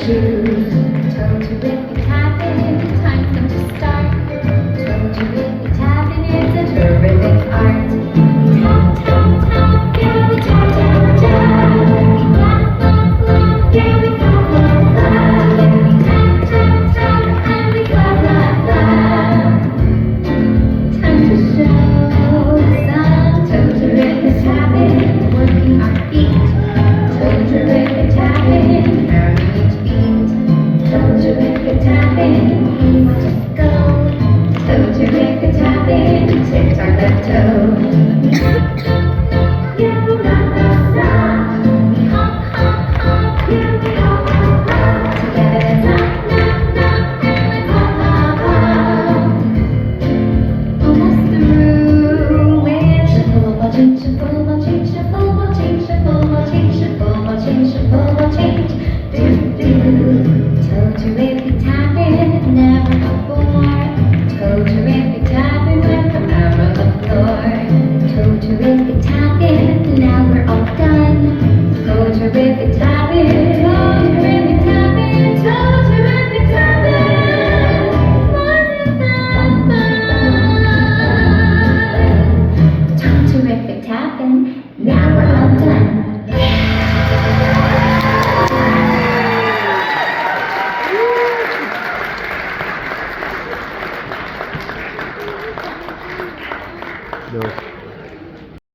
shoes. Told you if you tap in, time for to start. Told you if you tap in, it's a terrific art. Tap, tap, tap, yeah, we tap, tap, tap. We laugh, laugh, laugh, yeah, we laugh, laugh, laugh. Yeah, we tap, tap, tap, and we clap, clap, clap. Time to show some toe terrific tapping, working our feet. Toe terrific tapping, pounding each beat. Toe terrific tapping, we want to go. Toe terrific tapping, tipped our left toe. Knock, knock, knock, yeah, we knock, knock, knock. We hop, hop, hop, yeah, we hop, hop, hop. Together, knock, knock, knock, and we pop, pop, pop. Almost through with shuffle, ball, change, shuffle, ball, change, shuffle, ball, change, shuffle, ball, change, shuffle, ball, change, shuffle, ball, change. Do, do. Toe terrific tapping, never before. Toe terrific tapping, went from out on the floor. Toe terrific tapping, now we're all done. Toe terrific tapping, toe terrific tapping, toe terrific tapping. Wasn't that fun? Toe terrific tapping, now we're all done. No.